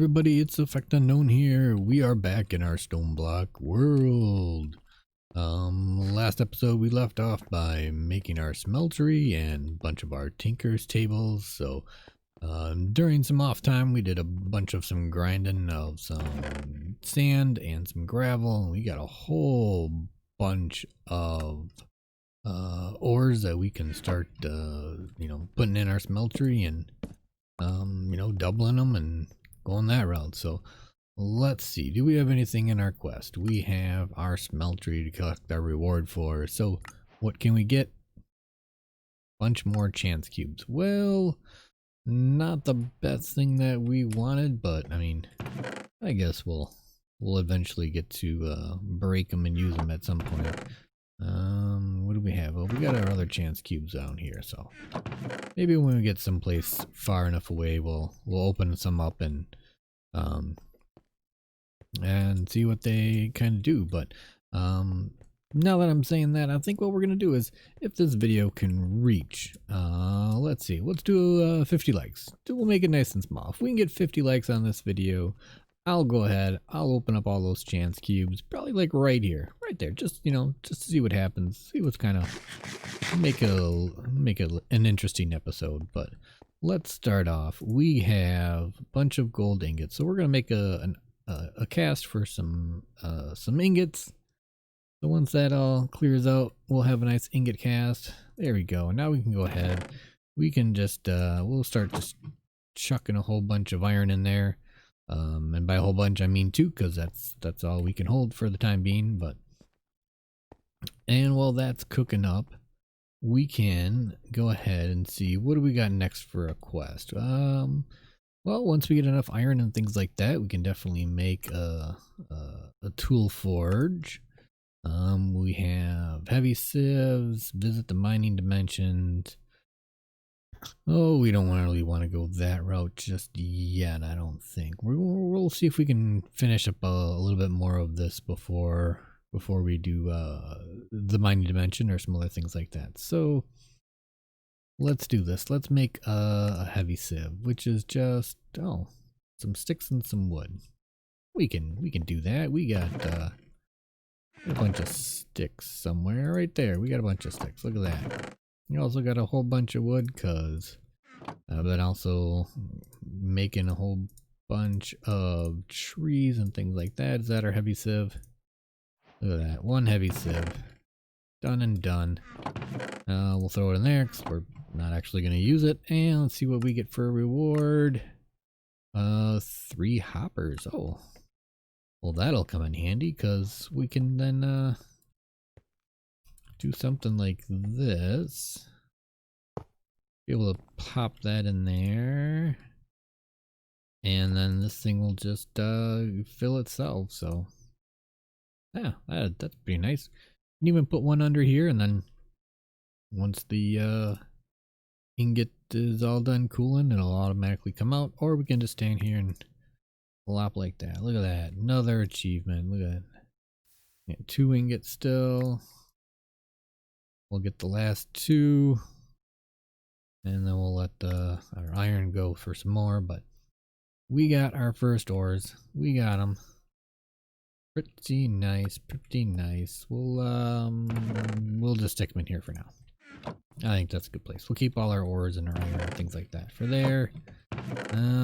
everybody, it's effectunknown here. We are back in our Stoneblock world. Last episode we left off by making our smeltery and a bunch of our tinker's tables. So, during some off time we did a bunch of some grinding of some sand and some gravel. And we got a whole bunch of ores that we can start, putting in our smeltery and, doubling them and going that route. So let's see, do we have anything in our quest? We have our smeltery to collect our reward for. So what can we get? Bunch more chance cubes. Well, not the best thing that we wanted, but I mean, I guess we'll eventually get to break them and use them at some point. What do we have? Well, we got our other chance cubes down here, so maybe when we get someplace far enough away, we'll open some up and see what they kind of do. But now that I'm saying that, I think what we're gonna do is, if this video can reach, let's see, let's do 50 likes. We'll make it nice and small. If we can get 50 likes on this video, I'll go ahead, I'll open up all those chance cubes, probably like right here, right there, just, just to see what happens, see what's kind of, make an interesting episode. But let's start off. We have a bunch of gold ingots, so we're going to make a cast for some ingots. So once that all clears out, we'll have a nice ingot cast. There we go. Now we can go ahead, we can just, we'll start just chucking a whole bunch of iron in there. And by a whole bunch I mean 2, because that's all we can hold for the time being. And while that's cooking up, we can go ahead and see what do we got next for a quest. Well, once we get enough iron and things like that, we can definitely make a tool forge. We have heavy sieves, visit the mining dimensions. Oh, we don't really want to go that route just yet, I don't think. We'll see if we can finish up a little bit more of this before we do the mining dimension or some other things like that. So let's do this. Let's make a heavy sieve, which is just some sticks and some wood. We can do that. We got a bunch of sticks somewhere right there. We got a bunch of sticks. Look at that. You also got a whole bunch of wood, because I've been also making a whole bunch of trees and things like that. Is that our heavy sieve? Look at that. One heavy sieve. Done and done. We'll throw it in there because we're not actually going to use it. And let's see what we get for a reward. 3 hoppers. Oh. Well, that'll come in handy, because we can then do something like this. Be able to pop that in there, and then this thing will just fill itself. So yeah, that's pretty nice. You can even put one under here, and then once the ingot is all done cooling, it'll automatically come out. Or we can just stand here and plop like that. Look at that, another achievement. Look at that. 2 ingots still. We'll get the last 2, and then we'll let our iron go for some more. But we got our first ores. We got them. Pretty nice, pretty nice. We'll just stick them in here for now. I think that's a good place. We'll keep all our ores and our iron and things like that for there.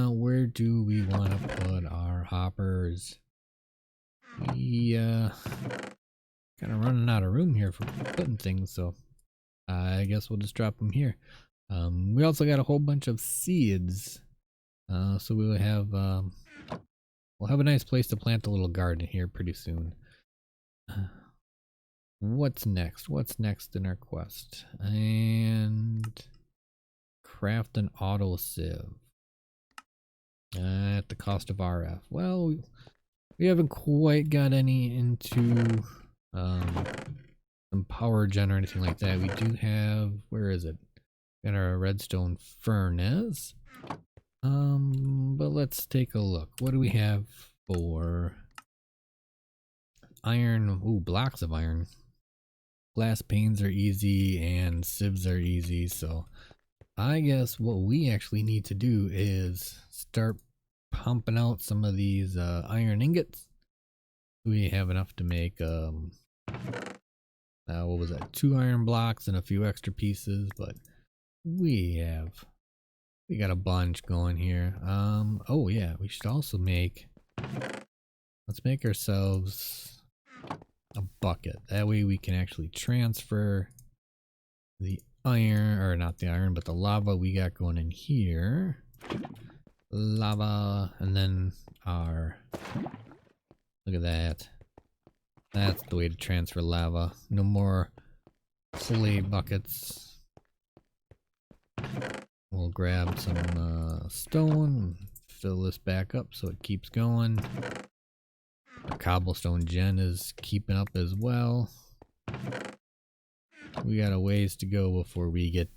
Where do we want to put our hoppers? We kind of running out of room here for putting things, so I guess we'll just drop them here. We also got a whole bunch of seeds, so we'll have a nice place to plant a little garden here pretty soon. What's next? What's next in our quest? And craft an auto sieve at the cost of RF. Well, we haven't quite got any into some power gen or anything like that. We do have, where is it? Got our redstone furnace. But let's take a look. What do we have for iron? Ooh, blocks of iron. Glass panes are easy and sieves are easy. So I guess what we actually need to do is start pumping out some of these iron ingots. We have enough to make what was that, 2 iron blocks and a few extra pieces, but we got a bunch going here. Oh yeah, we should also let's make ourselves a bucket. That way we can actually transfer the iron, or not the iron, but the lava we got going in here. Lava, and then look at that. That's the way to transfer lava. No more clay buckets. We'll grab some stone, fill this back up so it keeps going. Our cobblestone gen is keeping up as well. We got a ways to go before we get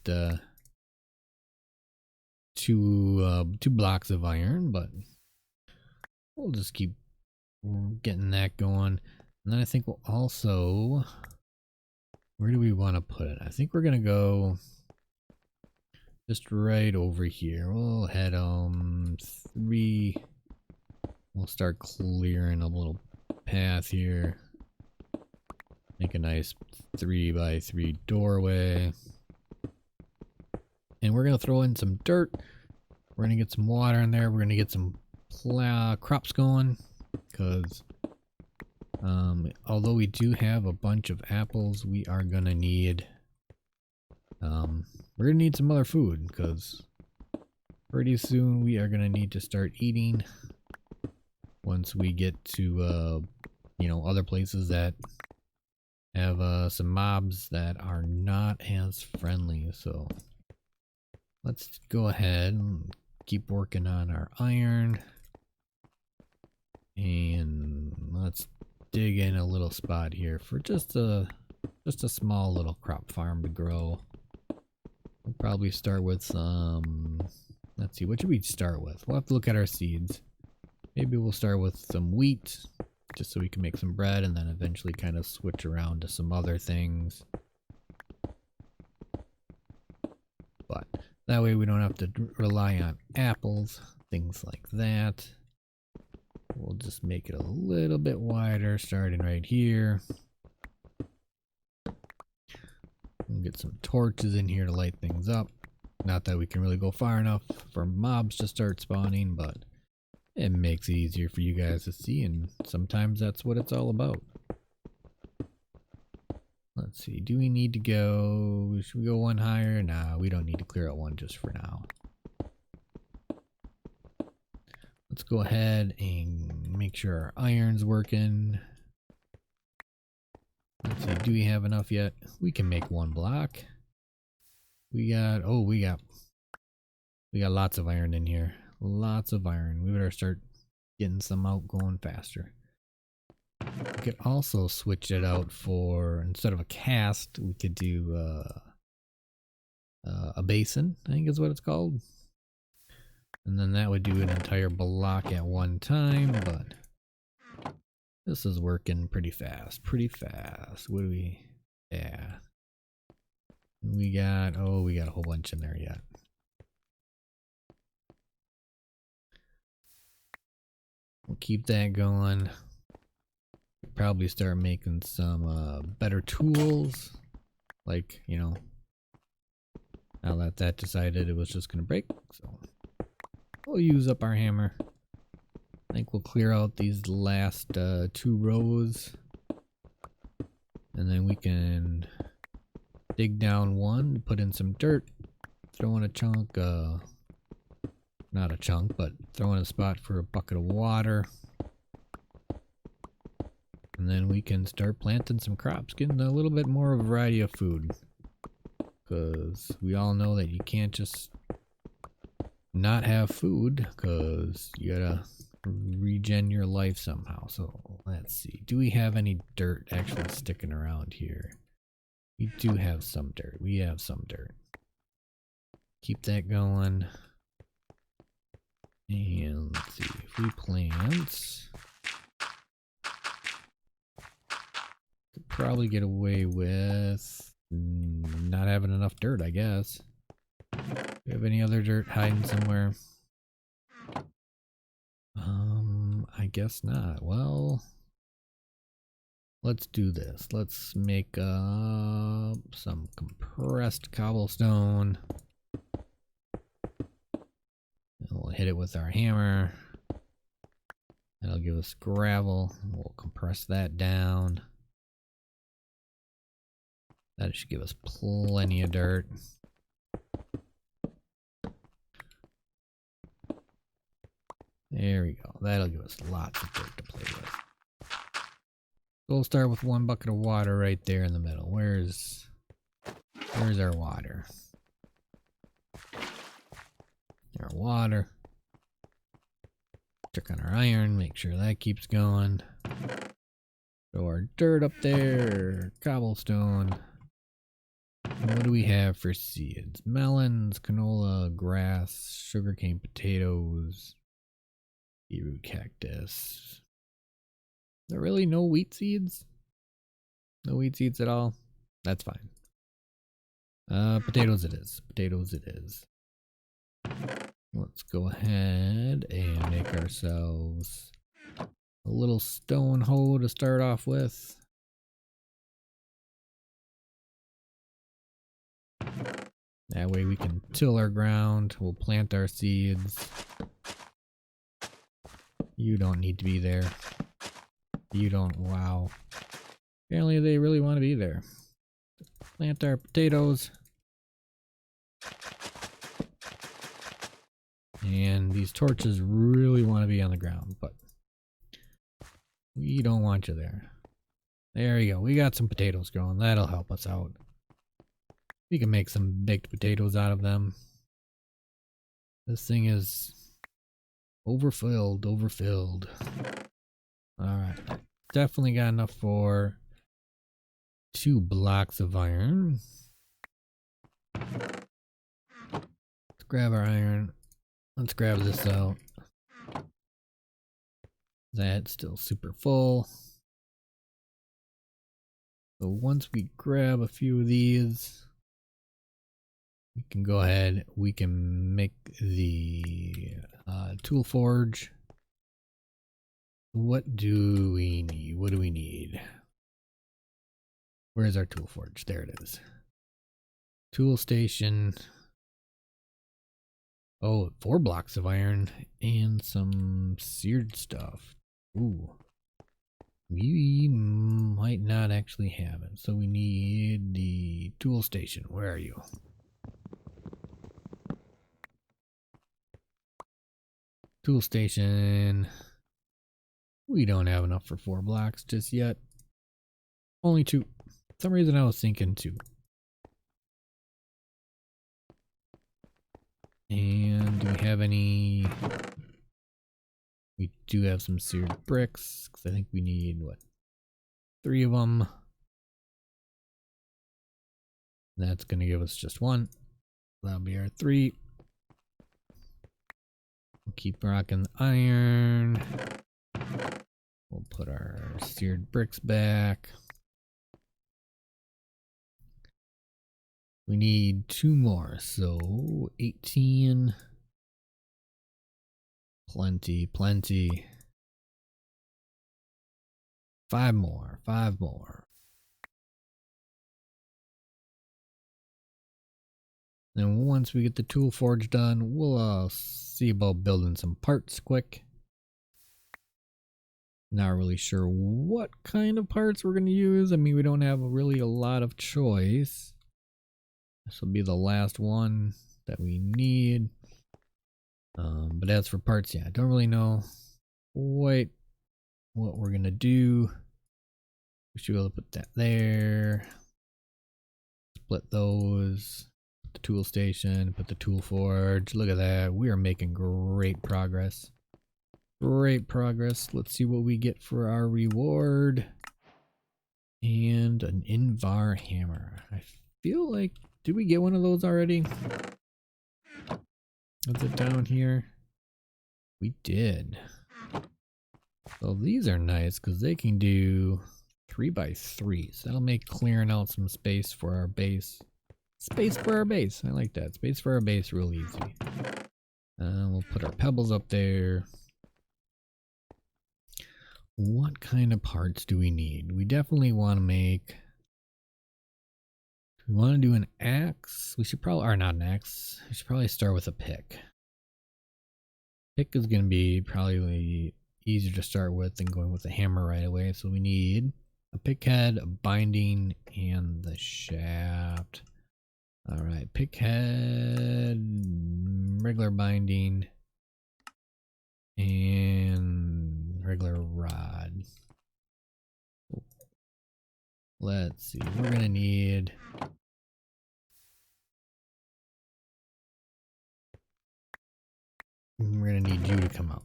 two blocks of iron, but we'll just keep getting that going. And then I think we'll also, where do we want to put it? I think we're gonna go just right over here. We'll head 3. We'll start clearing a little path here. Make a nice 3x3 doorway. And we're gonna throw in some dirt. We're gonna get some water in there. We're gonna get some crops going, because although we do have a bunch of apples, we are gonna need some other food, because pretty soon we are gonna need to start eating once we get to other places that have some mobs that are not as friendly. So let's go ahead and keep working on our iron, and let's dig in a little spot here for just a small little crop farm to grow. We'll probably start with some, let's see, what should we start with? We'll have to look at our seeds. Maybe we'll start with some wheat, just so we can make some bread, and then eventually kind of switch around to some other things. But that way we don't have to rely on apples, things like that. We'll just make it a little bit wider, starting right here. We'll get some torches in here to light things up. Not that we can really go far enough for mobs to start spawning, but it makes it easier for you guys to see, and sometimes that's what it's all about. Let's see, do we need to go, should we go one higher? Nah, we don't need to clear out one just for now. Let's go ahead and make sure our iron's working. Let's see, do we have enough yet? We can make 1 block. We got lots of iron in here. Lots of iron. We better start getting some out going faster. We could also switch it out for, instead of a cast, we could do a basin, I think is what it's called. And then that would do an entire block at one time, but this is working pretty fast, What do we, yeah. We got a whole bunch in there yet. We'll keep that going. Probably start making some better tools, like, now that decided it was just gonna break, so we'll use up our hammer. I think we'll clear out these last 2 rows, and then we can dig down 1, put in some dirt, throw in a chunk, not a chunk, but throw in a spot for a bucket of water. And then we can start planting some crops, getting a little bit more of a variety of food. Because we all know that you can't just not have food, because you gotta regen your life somehow. So let's see, do we have any dirt actually sticking around here? We do have some dirt. We have some dirt. Keep that going. And let's see, if we plant, could probably get away with not having enough dirt, I guess. Do you have any other dirt hiding somewhere? guess not. Well, let's do this. Let's make some compressed cobblestone. And we'll hit it with our hammer. That'll give us gravel. We'll compress that down. That should give us plenty of dirt. There we go. That'll give us lots of dirt to play with. So we'll start with 1 bucket of water right there in the middle. Where's our water? Our water. Check on our iron, make sure that keeps going. Throw our dirt up there. Cobblestone. And what do we have for seeds? Melons, canola, grass, sugarcane, potatoes, beetroot, cactus. There really no wheat seeds? No wheat seeds at all? That's fine. Potatoes it is. Potatoes it is. Let's go ahead and make ourselves a little stone hoe to start off with. That way we can till our ground. We'll plant our seeds. You don't need to be there. You don't. Wow. Apparently they really want to be there. Plant our potatoes. And these torches really want to be on the ground, but we don't want you there. There you go. We got some potatoes growing. That'll help us out. We can make some baked potatoes out of them. This thing is overfilled. Alright. Definitely got enough for 2 blocks of iron. Let's grab our iron. Let's grab this out. That's still super full. So once we grab a few of these, we can go ahead. We can make the tool forge. What do we need? What do we need? Where's our tool forge? There it is. Tool station. Oh, 4 blocks of iron and some seared stuff. Ooh. We might not actually have it. So we need the tool station. Where are you? Tool station. We don't have enough for 4 blocks just yet. Only 2. For some reason I was thinking 2. And do we have any? We do have some seared bricks, because I think we need, what, 3 of them. That's going to give us just 1. That'll be our 3. We'll keep rocking the iron. We'll put our seared bricks back. We need 2 more, so 18. Plenty. 5 more. Then once we get the tool forge done, we'll see about building some parts quick. Not really sure what kind of parts we're going to use. I mean, we don't have really a lot of choice. This will be the last one that we need. But as for parts, yeah, I don't really know quite what we're going to do. We should be able to put that there. Split those. Put the tool station. Put the tool forge. Look at that. We are making great progress. Let's see what we get for our reward. And an Invar hammer. I feel like, did we get one of those already? Is it down here? We did. So these are nice because they can do 3x3. So that'll make clearing out some space for our base. Space for our base. I like that. Space for our base real easy. We'll put our pebbles up there. what kind of parts do we need? We definitely want to make... We want to do an axe. We should probably... Or not an axe. We should probably start with a pick. Pick is going to be probably easier to start with than going with a hammer right away. So we need a pick head, a binding, and the shaft. Alright, pick head, regular binding, and regular rod. Let's see, we're gonna need... We're gonna need you to come out.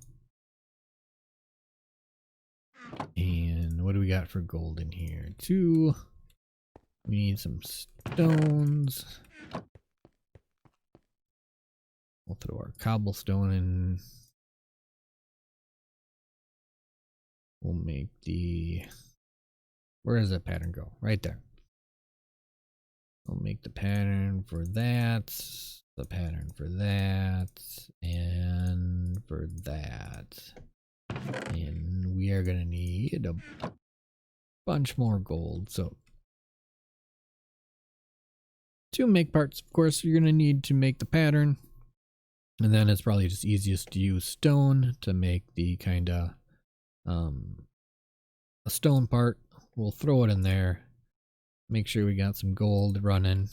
And what do we got for gold in here? 2. We need some stones. We'll throw our cobblestone in. We'll make the... Where does that pattern go? Right there. We'll make the pattern for that, the pattern for that, and for that. And we are going to need a bunch more gold. So to make parts, of course, you're going to need to make the pattern. And then it's probably just easiest to use stone to make the kind of a stone part. We'll throw it in there. Make sure we got some gold running.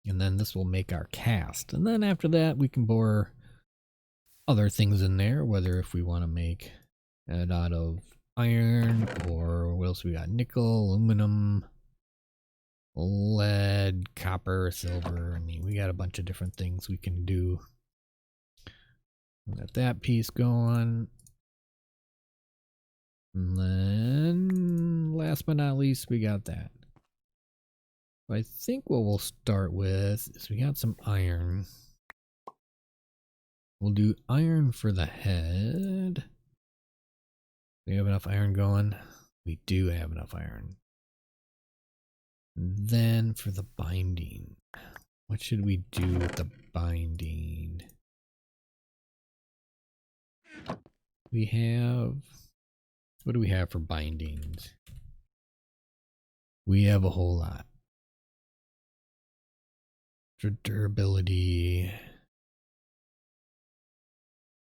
And then this will make our cast. And then after that, we can bore other things in there. Whether if we want to make it out of iron, or what else we got? Nickel, aluminum, lead, copper, silver. I mean, we got a bunch of different things we can do. Got that piece going. And then last but not least, we got that. So I think what we'll start with is we got some iron. We'll do iron for the head. We have enough iron going. We do have enough iron. Then for the binding, what should we do with the binding? We have, what do we have for bindings? We have a whole lot. For durability,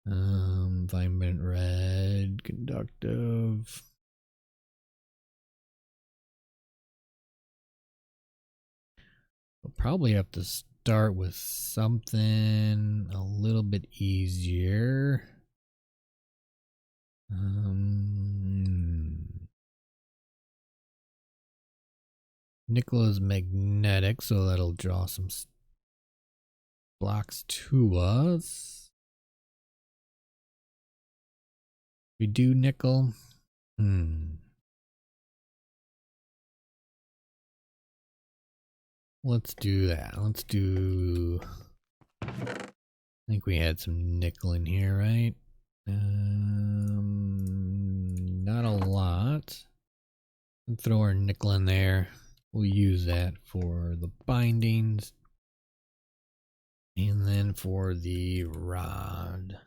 vibrant red, conductive. We'll probably have to start with something a little bit easier. Nickel is magnetic, so that'll draw some blocks to us. We do nickel. Let's do that. Let's do... I think we had some nickel in here, right? Not a lot. We'll throw our nickel in there. We'll use that for the bindings. And then for the rod.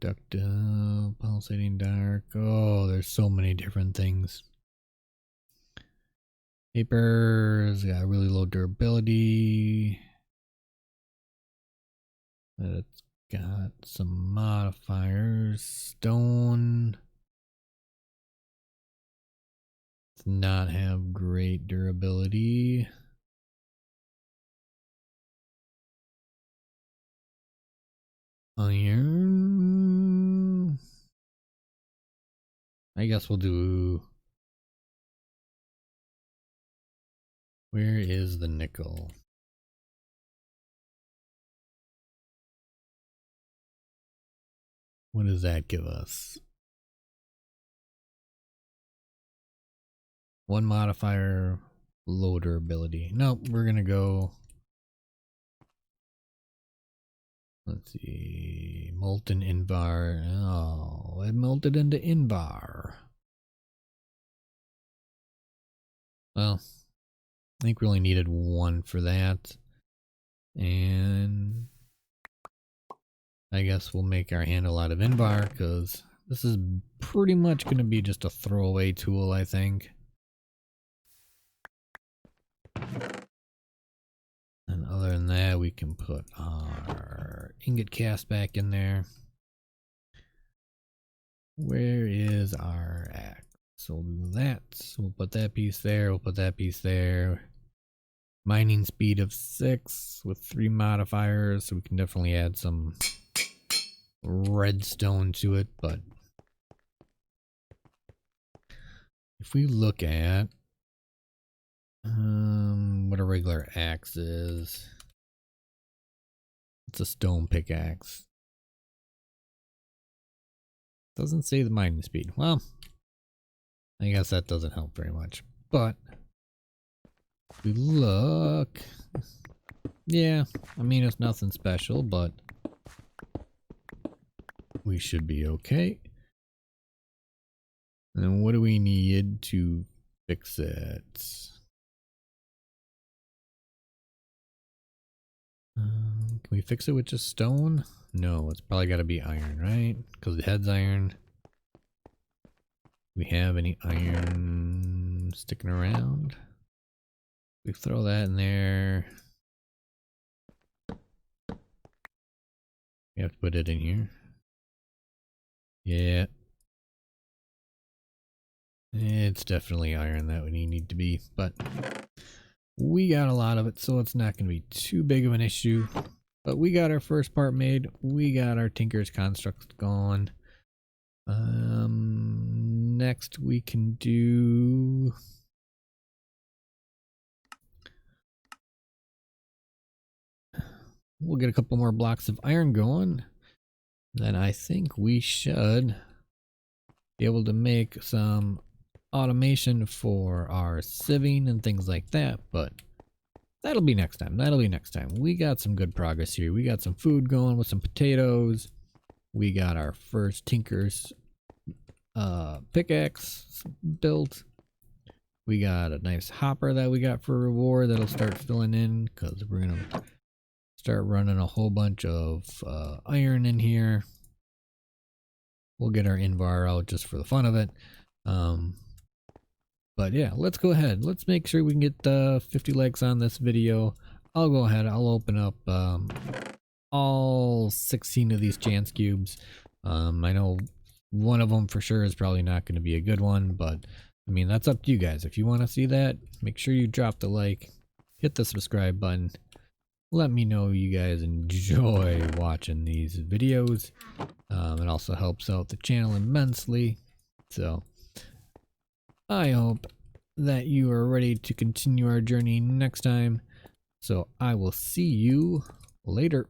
Conductive, pulsating dark. Oh, there's so many different things. Paper's got really low durability. It's got some modifiers. Stone does not have great durability. Iron. I guess we'll do... Where is the nickel? What does that give us? One modifier, low durability. Nope, we're gonna go... Let's see... Molten Invar. Oh, it melted into Invar. Well, I think we only needed one for that. And I guess we'll make our handle out of invar, because this is pretty much going to be just a throwaway tool, I think. And other than that, we can put our ingot cast back in there. Where is our axe? So we'll do that. So we'll put that piece there. We'll put that piece there. Mining speed of 6 with 3 modifiers. So we can definitely add some redstone to it. But if we look at what a regular axe is, it's a stone pickaxe. Doesn't say the mining speed. Well, I guess that doesn't help very much. But if we look, yeah, I mean, it's nothing special, but we should be okay. And what do we need to fix it? Can we fix it with just stone? No, it's probably got to be iron, right? Because the head's iron. Do we have any iron sticking around? We throw that in there. We have to put it in here. Yeah. It's definitely iron that we need to be, but we got a lot of it, so it's not going to be too big of an issue. But we got our first part made. We got our Tinker's Construct going. Next we can do... We'll get a couple more blocks of iron going. Then I think we should be able to make some automation for our sieving and things like that, but that'll be next time. That'll be next time. We got some good progress here. We got some food going with some potatoes. We got our first Tinker's pickaxe built. We got a nice hopper that we got for reward that'll start filling in, because we're gonna start running a whole bunch of iron in here. We'll get our invar out just for the fun of it. But yeah, let's go ahead. Let's make sure we can get 50 likes on this video. I'll go ahead. I'll open up all 16 of these chance cubes. I know one of them for sure is probably not going to be a good one, but I mean, that's up to you guys. If you want to see that, make sure you drop the like, hit the subscribe button. Let me know you guys enjoy watching these videos. It also helps out the channel immensely. So I hope that you are ready to continue our journey next time. So I will see you later.